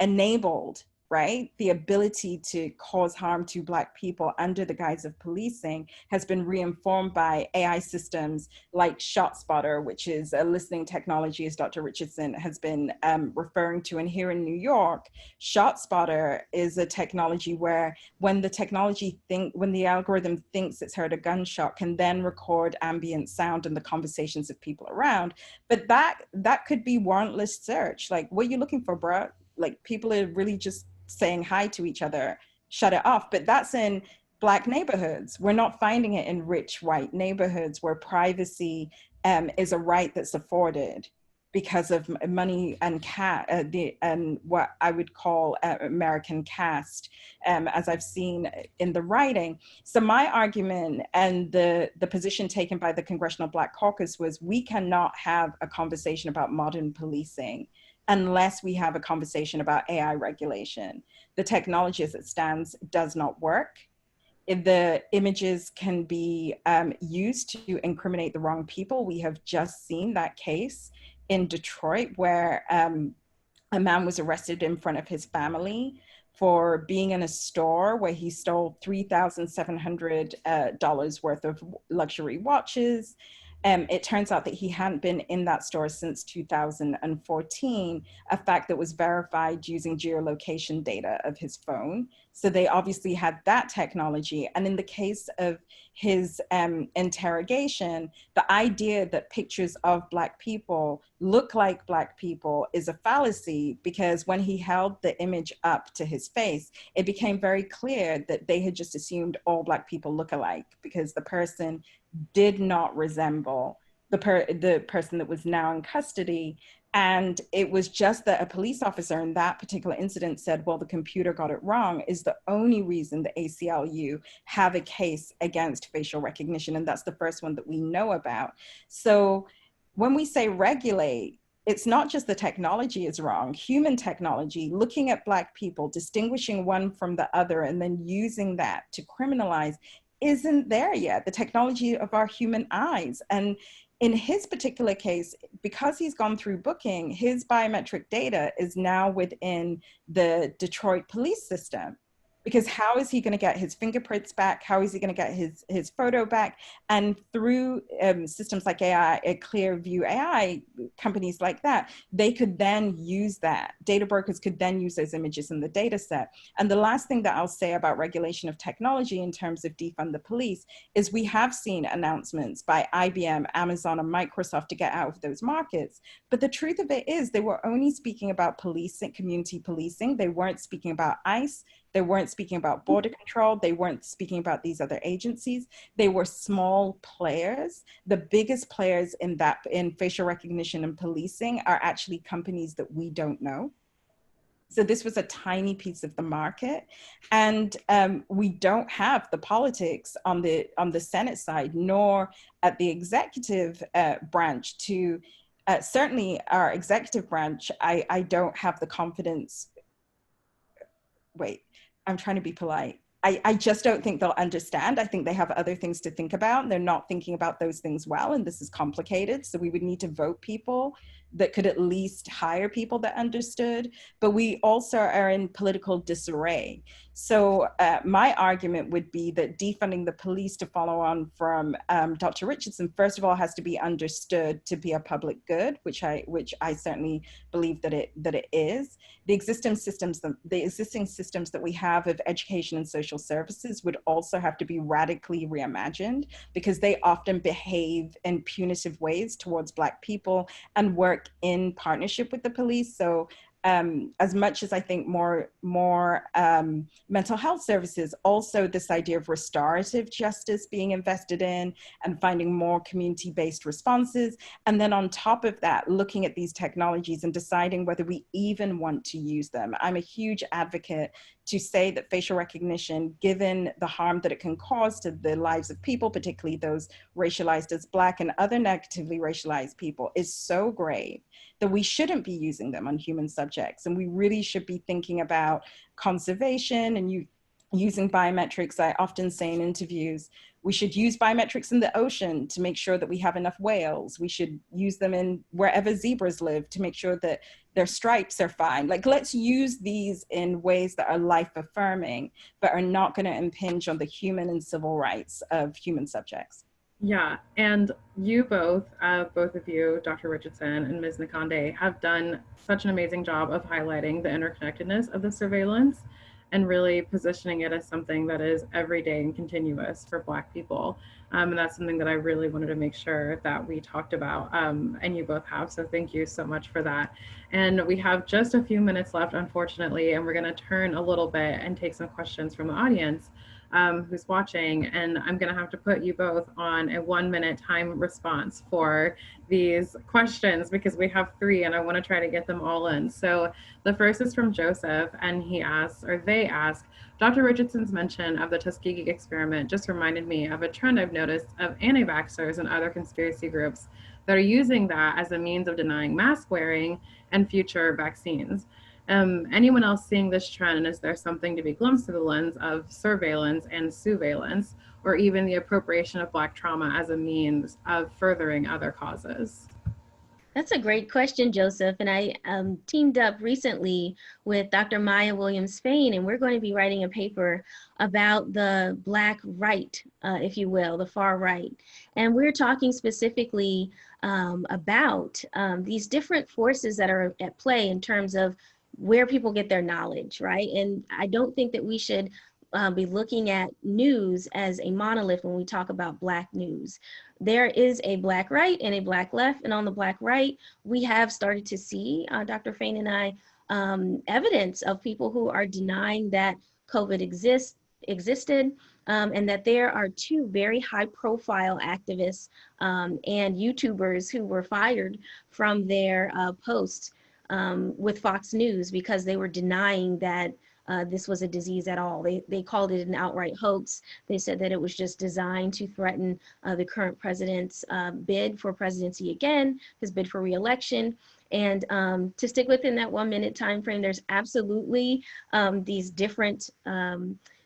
enabled, right? The ability to cause harm to Black people under the guise of policing has been reinformed by AI systems like ShotSpotter, which is a listening technology, as Dr. Richardson has been referring to. And here in New York, ShotSpotter is a technology where when the algorithm thinks it's heard a gunshot, can then record ambient sound and the conversations of people around. But that could be warrantless search. Like, what are you looking for, bro? Like, people are really just saying hi to each other, shut it off. But that's in Black neighborhoods. We're not finding it in rich white neighborhoods where privacy is a right that's afforded because of money and what I would call American caste, as I've seen in the writing. So my argument and the position taken by the Congressional Black Caucus was, we cannot have a conversation about modern policing unless we have a conversation about AI regulation. The technology as it stands does not work. If the images can be used to incriminate the wrong people, we have just seen that case in Detroit where a man was arrested in front of his family for being in a store where he stole $3,700 worth of luxury watches. It turns out that he hadn't been in that store since 2014, a fact that was verified using geolocation data of his phone. So they obviously had that technology. And in the case of his interrogation, the idea that pictures of Black people look like Black people is a fallacy, because when he held the image up to his face, it became very clear that they had just assumed all Black people look alike, because the person did not resemble the person that was now in custody. And it was just that a police officer in that particular incident said, well, the computer got it wrong, is the only reason the ACLU have a case against facial recognition. And that's the first one that we know about. So when we say regulate, it's not just the technology is wrong. Human technology, looking at Black people, distinguishing one from the other, and then using that to criminalize isn't there yet. The technology of our human eyes. And in his particular case, because he's gone through booking, his biometric data is now within the Detroit police system. Because how is he going to get his fingerprints back? How is he going to get his photo back? And through systems like AI, Clearview AI, companies like that, they could then use that. Data brokers could then use those images in the data set. And the last thing that I'll say about regulation of technology in terms of defund the police is we have seen announcements by IBM, Amazon, and Microsoft to get out of those markets. But the truth of it is they were only speaking about policing, community policing. They weren't speaking about ICE. They weren't speaking about border control. They weren't speaking about these other agencies. They were small players. The biggest players in facial recognition and policing are actually companies that we don't know. So this was a tiny piece of the market. And we don't have the politics on the Senate side, nor at the executive branch to, certainly our executive branch, I don't have the confidence. Wait, I'm trying to be polite. I just don't think they'll understand. I think they have other things to think about. They're not thinking about those things well, and this is complicated. So we would need to vote people that could at least hire people that understood, but we also are in political disarray. So my argument would be that defunding the police, to follow on from Dr. Richardson, first of all, has to be understood to be a public good, which I certainly believe that it is. The existing systems that we have of education and social services would also have to be radically reimagined, because they often behave in punitive ways towards Black people and work in partnership with the police. So as much as I think more mental health services, also this idea of restorative justice being invested in and finding more community-based responses. And then on top of that, looking at these technologies and deciding whether we even want to use them. I'm a huge advocate to say that facial recognition, given the harm that it can cause to the lives of people, particularly those racialized as Black and other negatively racialized people, is so grave that we shouldn't be using them on human subjects. And we really should be thinking about conservation and using biometrics. I often say in interviews, we should use biometrics in the ocean to make sure that we have enough whales. We should use them in wherever zebras live to make sure that their stripes are fine. Like, let's use these in ways that are life affirming, but are not going to impinge on the human and civil rights of human subjects. Yeah, and you both of you, Dr. Richardson and Ms. Nkonde, have done such an amazing job of highlighting the interconnectedness of the surveillance and really positioning it as something that is everyday and continuous for Black people. And that's something that I really wanted to make sure that we talked about, and you both have, so thank you so much for that. And we have just a few minutes left, unfortunately, and we're gonna turn a little bit and take some questions from the audience. Who's watching, and I'm gonna have to put you both on a 1-minute time response for these questions because we have 3 and I wanna try to get them all in. So the first is from Joseph, and he asks, or they ask, Dr. Richardson's mention of the Tuskegee experiment just reminded me of a trend I've noticed of anti-vaxxers and other conspiracy groups that are using that as a means of denying mask wearing and future vaccines. Anyone else seeing this trend? Is there something to be glimpsed through the lens of surveillance and surveillance, or even the appropriation of Black trauma as a means of furthering other causes? That's a great question, Joseph. And I teamed up recently with Dr. Maya Williams-Fain, and we're going to be writing a paper about the Black right, if you will, the far right. And we're talking specifically about these different forces that are at play in terms of where people get their knowledge, right? And I don't think that we should be looking at news as a monolith when we talk about Black news. There is a Black right and a Black left, and on the Black right, we have started to see, Dr. Fain and I, evidence of people who are denying that COVID existed, and that there are 2 very high-profile activists and YouTubers who were fired from their posts with Fox News because they were denying that this was a disease at all. They called it an outright hoax. They said that it was just designed to threaten the current president's bid for presidency again, his bid for re-election. And to stick within that 1-minute time frame, there's absolutely these different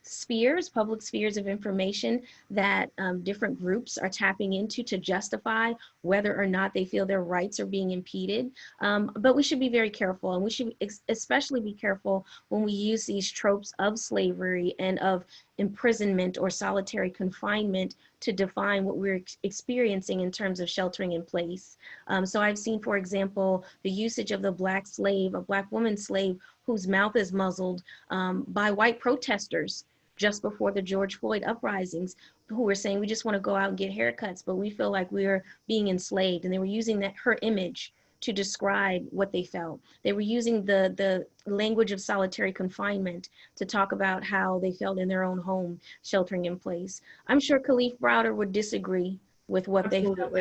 spheres, public spheres of information that different groups are tapping into to justify whether or not they feel their rights are being impeded. But we should be very careful, and we should especially be careful when we use these tropes of slavery and of imprisonment or solitary confinement to define what we're experiencing in terms of sheltering in place. So I've seen, for example, the usage of the Black slave, a Black woman slave whose mouth is muzzled by white protesters just before the George Floyd uprisings, who were saying, we just want to go out and get haircuts, but we feel like we're being enslaved. And they were using her image to describe what they felt. They were using the language of solitary confinement to talk about how they felt in their own home, sheltering in place. I'm sure Khalif Browder would disagree with what they felt.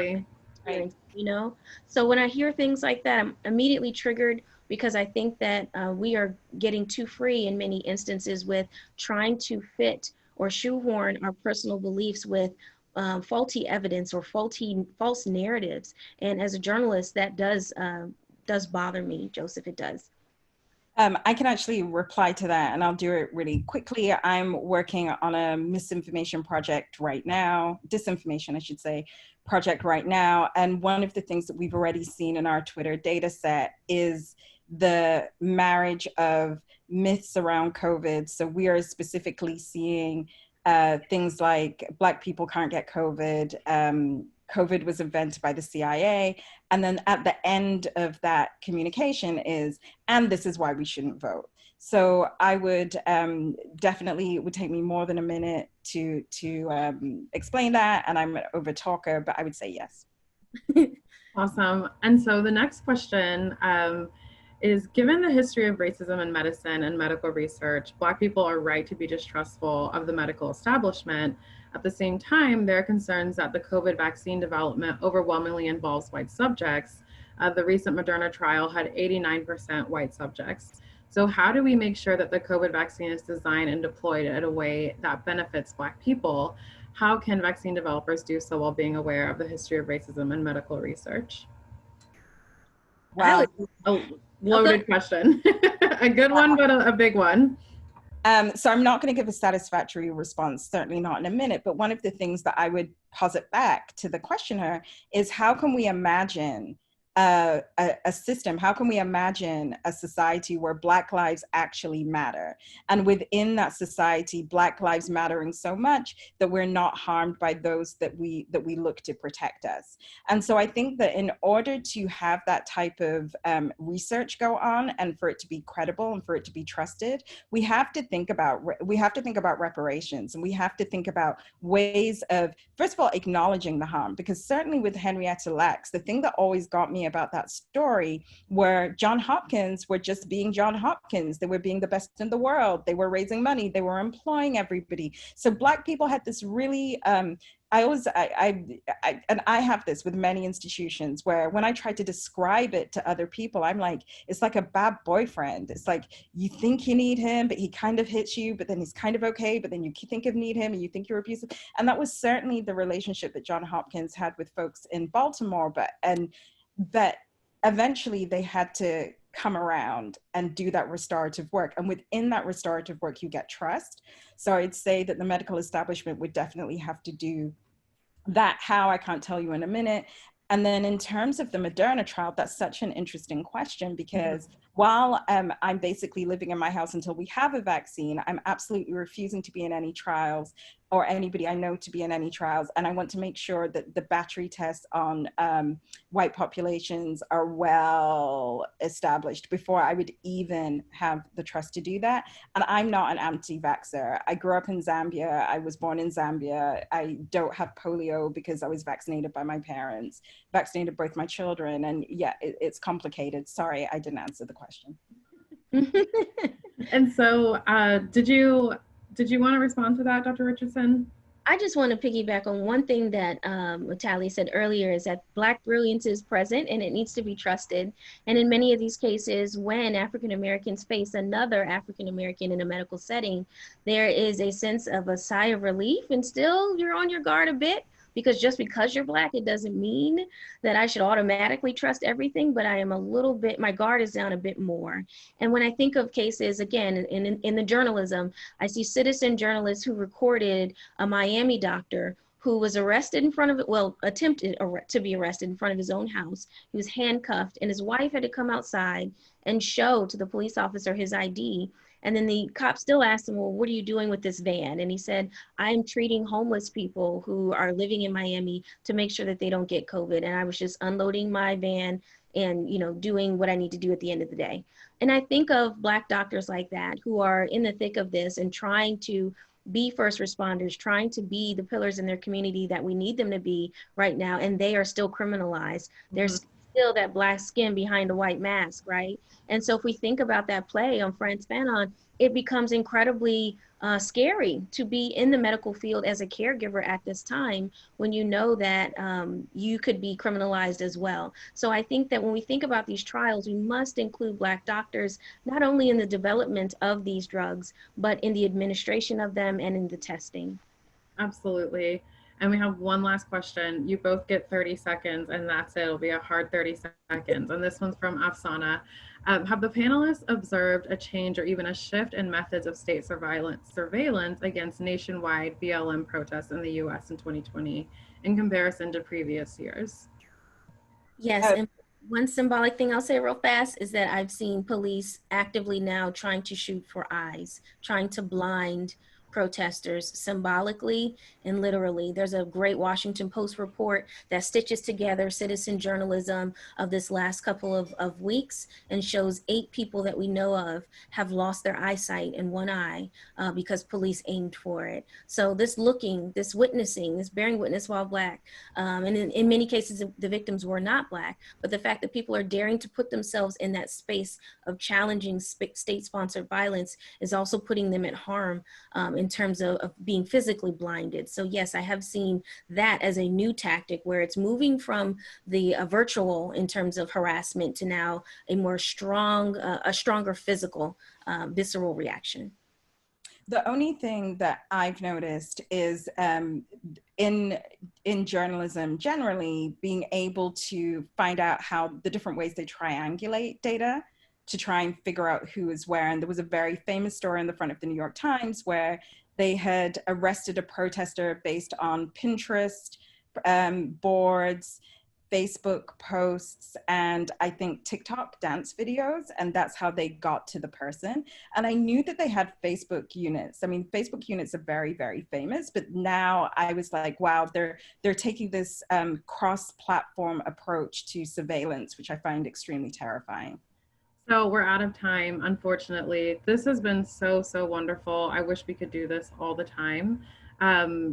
Right. You know? So when I hear things like that, I'm immediately triggered, because I think that we are getting too free in many instances with trying to fit or shoehorn our personal beliefs with faulty evidence or false narratives. And as a journalist, that does bother me, Joseph, it does. I can actually reply to that, and I'll do it really quickly. I'm working on a misinformation project right now, disinformation, I should say, project right now. And one of the things that we've already seen in our Twitter data set is the marriage of myths around COVID. So we are specifically seeing things like Black people can't get COVID, COVID was invented by the CIA. And then at the end of that communication is, and this is why we shouldn't vote. So I would definitely, it would take me more than a minute to explain that. And I'm an over talker, but I would say yes. Awesome. And so the next question is given the history of racism in medicine and medical research, Black people are right to be distrustful of the medical establishment. At the same time, there are concerns that the COVID vaccine development overwhelmingly involves white subjects. The recent Moderna trial had 89% white subjects. So how do we make sure that the COVID vaccine is designed and deployed in a way that benefits Black people? How can vaccine developers do so while being aware of the history of racism in medical research? Wow. A loaded question. A good one, but a big one. So I'm not going to give a satisfactory response, certainly not in a minute, but one of the things that I would posit back to the questioner is how can we imagine a system, how can we imagine a society where Black lives actually matter? And within that society, Black lives mattering so much that we're not harmed by those that we look to protect us. And so I think that in order to have that type of research go on and for it to be credible and for it to be trusted, we have to think about reparations, and we have to think about ways of, first of all, acknowledging the harm, because certainly with Henrietta Lacks, the thing that always got me about that story where John Hopkins were just being John Hopkins. They were being the best in the world. They were raising money. They were employing everybody. So Black people had this really, and I have this with many institutions where when I try to describe it to other people, I'm like, it's like a bad boyfriend. It's like, you think you need him, but he kind of hits you, but then he's kind of okay, but then you think of need him and you think you're abusive. And that was certainly the relationship that John Hopkins had with folks in Baltimore, but eventually they had to come around and do that restorative work. And within that restorative work, you get trust. So I'd say that the medical establishment would definitely have to do that. How, I can't tell you in a minute. And then in terms of the Moderna trial, that's such an interesting question, because while I'm basically living in my house until we have a vaccine, I'm absolutely refusing to be in any trials or anybody I know to be in any trials. And I want to make sure that the battery tests on white populations are well established before I would even have the trust to do that. And I'm not an anti-vaxxer. I grew up in Zambia. I was born in Zambia. I don't have polio because I was vaccinated by my parents, vaccinated both my children. And yeah, it's complicated. Sorry, I didn't answer the question. And so did you want to respond to that, Dr. Richardson? I just want to piggyback on one thing that Mutale said earlier, is that Black brilliance is present and it needs to be trusted. And in many of these cases, when African Americans face another African American in a medical setting, there is a sense of a sigh of relief, and still you're on your guard a bit, because just because you're Black, it doesn't mean that I should automatically trust everything, but I am a little bit, my guard is down a bit more. And when I think of cases, again, in the journalism, I see citizen journalists who recorded a Miami doctor who was arrested in front of it, well, attempted to be arrested in front of his own house. He was handcuffed, and his wife had to come outside and show to the police officer his ID. And then the cop still asked him, well, what are you doing with this van? And he said, I'm treating homeless people who are living in Miami to make sure that they don't get COVID. And I was just unloading my van and, you know, doing what I need to do at the end of the day. And I think of Black doctors like that who are in the thick of this and trying to be first responders, trying to be the pillars in their community that we need them to be right now. And they are still criminalized. There's still that Black skin behind a white mask, right? And so if we think about that play on Frantz Fanon, it becomes incredibly scary to be in the medical field as a caregiver at this time, when you know that you could be criminalized as well. So I think that when we think about these trials, we must include Black doctors, not only in the development of these drugs, but in the administration of them and in the testing. Absolutely. And we have one last question. You both get 30 seconds, and that's it. It'll be a hard 30 seconds. And this one's from Afsana. Have the panelists observed a change or even a shift in methods of state surveillance against nationwide BLM protests in the US in 2020 in comparison to previous years? Yes, and one symbolic thing I'll say real fast is that I've seen police actively now trying to shoot for eyes, trying to blind protesters symbolically and literally. There's a great Washington Post report that stitches together citizen journalism of this last couple of weeks and shows 8 people that we know of have lost their eyesight in one eye because police aimed for it. So this looking, this witnessing, this bearing witness while Black, and in many cases the victims were not Black, but the fact that people are daring to put themselves in that space of challenging state-sponsored violence is also putting them at harm in terms of being physically blinded. So yes, I have seen that as a new tactic where it's moving from the virtual in terms of harassment to now a more stronger physical, visceral reaction. The only thing that I've noticed is in journalism generally, being able to find out how the different ways they triangulate data to try and figure out who is where. And there was a very famous story on the front of the New York Times where they had arrested a protester based on Pinterest boards, Facebook posts, and I think TikTok dance videos, and that's how they got to the person. And I knew that they had Facebook units. I mean, Facebook units are very, very famous, but now I was like, wow, they're taking this cross-platform approach to surveillance, which I find extremely terrifying. So we're out of time, unfortunately. This has been so, so wonderful. I wish we could do this all the time,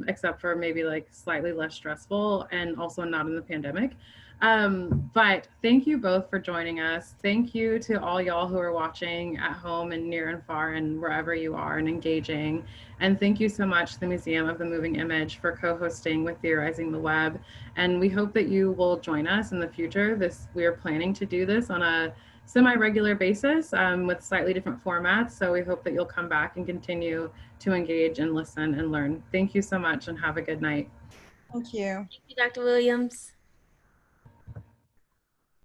except for maybe like slightly less stressful and also not in the pandemic. But thank you both for joining us. Thank you to all y'all who are watching at home and near and far and wherever you are and engaging. And thank you so much to the Museum of the Moving Image for co-hosting with Theorizing the Web. And we hope that you will join us in the future. We are planning to do this on a semi-regular basis with slightly different formats. So we hope that you'll come back and continue to engage and listen and learn. Thank you so much and have a good night. Thank you. Thank you, Dr. Williams.